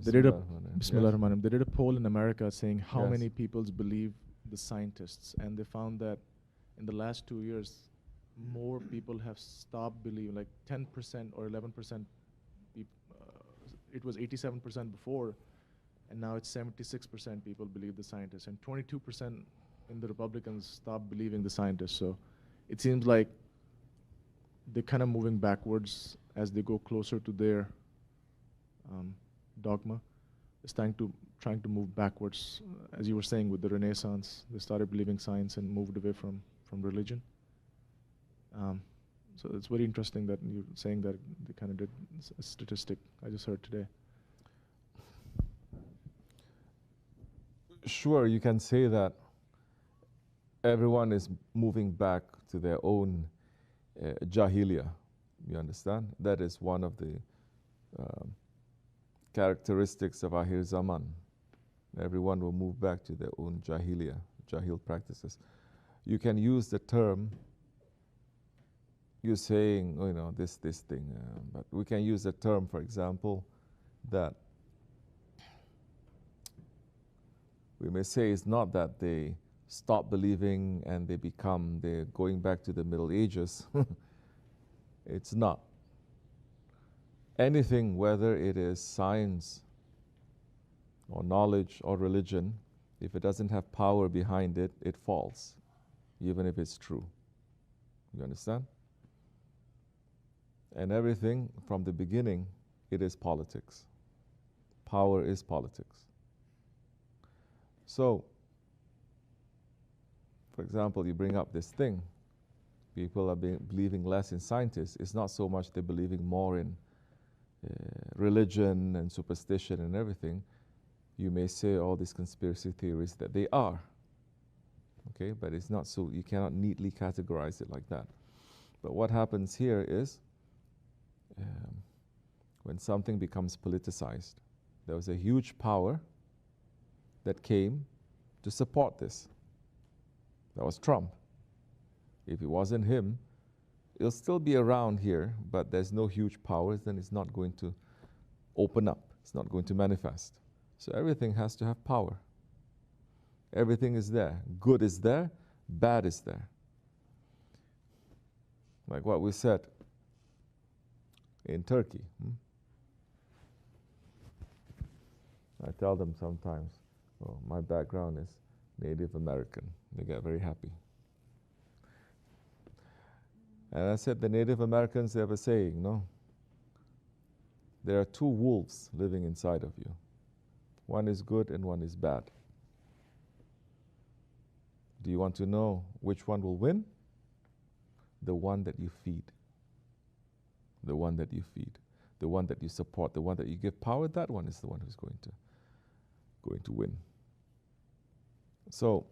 They did a Bismillahirrahmanirrahim. They did a poll in America saying how Yes. many people believe the scientists, and they found that in the last 2 years, more people have stopped believing, like 10% or 11%. It was 87% before, and now it's 76% people believe the scientists, and 22% in the Republicans stopped believing the scientists. So it seems like they're kind of moving backwards as they go closer to their dogma. It's trying to move backwards, as you were saying with the Renaissance. They started believing science and moved away from religion. So it's very interesting that you're saying that they kind of did a statistic I just heard today. Sure, you can say that everyone is moving back to their own jahiliya. You understand? That is one of the characteristics of Akhir Zaman. Everyone will move back to their own jahiliya, jahil practices. You can use the term, you're saying, oh, you know, this thing, but we can use the term, for example, that we may say it's not that they stop believing and they're going back to the Middle Ages. It's not. Anything, whether it is science or knowledge or religion, if it doesn't have power behind it, it falls, even if it's true. You understand? And everything from the beginning, it is politics. Power is politics. So, for example, you bring up this thing, people are believing less in scientists. It's not so much they're believing more in religion and superstition and everything. You may say all these conspiracy theories that they are, okay? But it's not so, you cannot neatly categorize it like that. But what happens here is when something becomes politicized, there was a huge power that came to support this. That was Trump. If it wasn't him, it'll still be around here, but there's no huge powers, then it's not going to open up. It's not going to manifest. So everything has to have power. Everything is there. Good is there, bad is there. Like what we said in Turkey. I tell them sometimes, oh, my background is Native American. They get very happy. And I said, the Native Americans, they have a saying, no? There are two wolves living inside of you. One is good and one is bad. Do you want to know which one will win? The one that you feed. The one that you feed. The one that you support. The one that you give power, that one is the one who's going to win. So,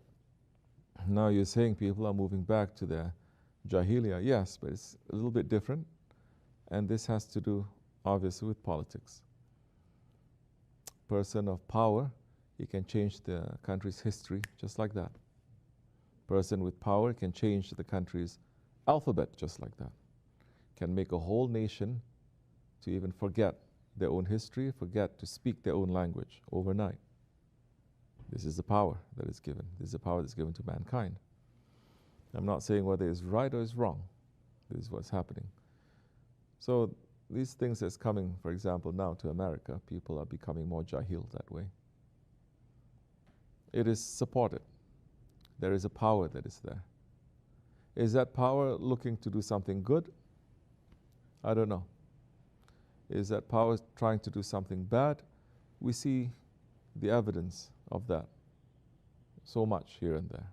now you're saying people are moving back to their jahiliya. Yes, but it's a little bit different. And this has to do, obviously, with politics. Person of power, he can change the country's history just like that. Person with power can change the country's alphabet just like that. Can make a whole nation to even forget their own history, forget to speak their own language overnight. This is the power that is given. This is the power that's given to mankind. I'm not saying whether it's right or it's wrong. This is what's happening. So these things that's coming, for example, now to America, people are becoming more jahil that way. It is supported. There is a power that is there. Is that power looking to do something good? I don't know. Is that power trying to do something bad? We see the evidence of that so much here and there.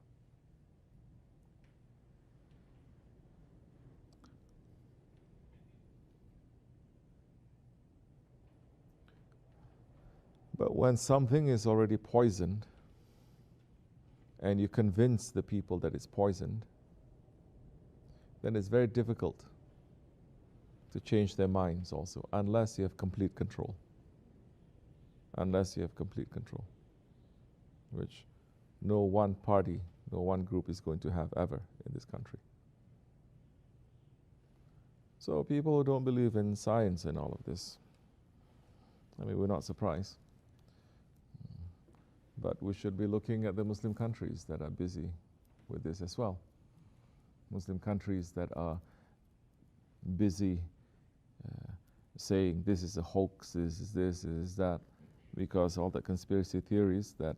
But when something is already poisoned and you convince the people that it's poisoned, then it's very difficult to change their minds also, unless you have complete control. Unless you have complete control, which no one party, no one group is going to have ever in this country. So people who don't believe in science and all of this, I mean, we're not surprised. But we should be looking at the Muslim countries that are busy with this as well. Muslim countries that are busy saying this is a hoax, this is that, because all the conspiracy theories that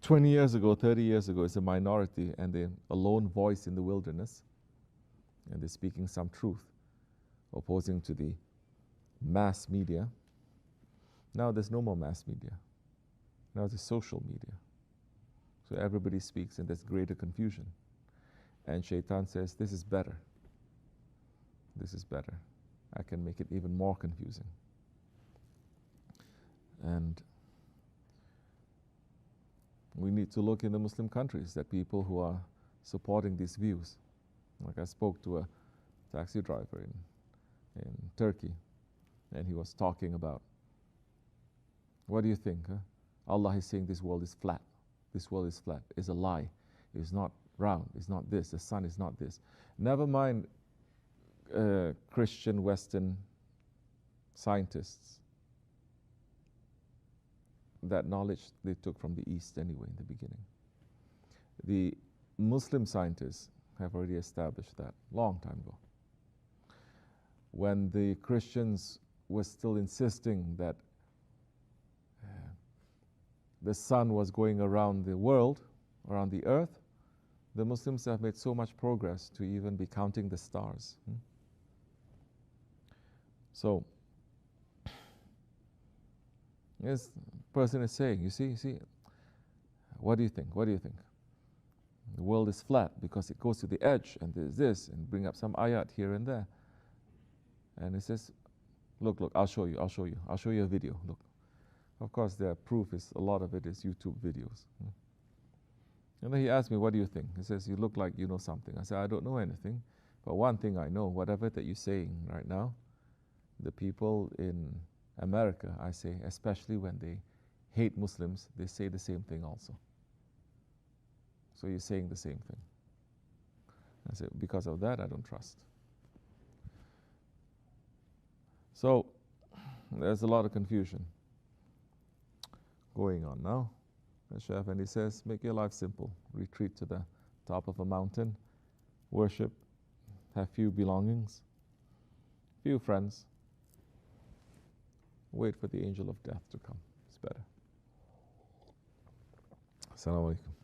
20 years ago, 30 years ago is a minority and they're a lone voice in the wilderness and they're speaking some truth, opposing to the mass media. Now there's no more mass media. Now there's social media. So everybody speaks and there's greater confusion. And Shaitan says, this is better. This is better. I can make it even more confusing. And we need to look in the Muslim countries at people who are supporting these views. Like I spoke to a taxi driver in Turkey, and he was talking about, what do you think? Huh? Allah is saying this world is flat. This world is flat. It's a lie. It's not round. It's not this. The sun is not this. Never mind Christian Western scientists. That knowledge they took from the East anyway in the beginning. The Muslim scientists have already established that long time ago. When the Christians were still insisting that the sun was going around the world, around the earth, the Muslims have made so much progress to even be counting the stars. So, this person is saying, you see, what do you think? What do you think? The world is flat because it goes to the edge and there's this, and bring up some ayat here and there. And he says, look, I'll show you a video, look. Of course, the proof is, a lot of it is YouTube videos. And then he asked me, what do you think? He says, you look like you know something. I said, I don't know anything, but one thing I know, whatever that you're saying right now, the people in America, I say, especially when they hate Muslims, they say the same thing also. So you're saying the same thing. I said, because of that, I don't trust. So there's a lot of confusion going on now. And he says, make your life simple. Retreat to the top of a mountain, worship, have few belongings, few friends. Wait for the angel of death to come. It's better. Assalamu alaikum.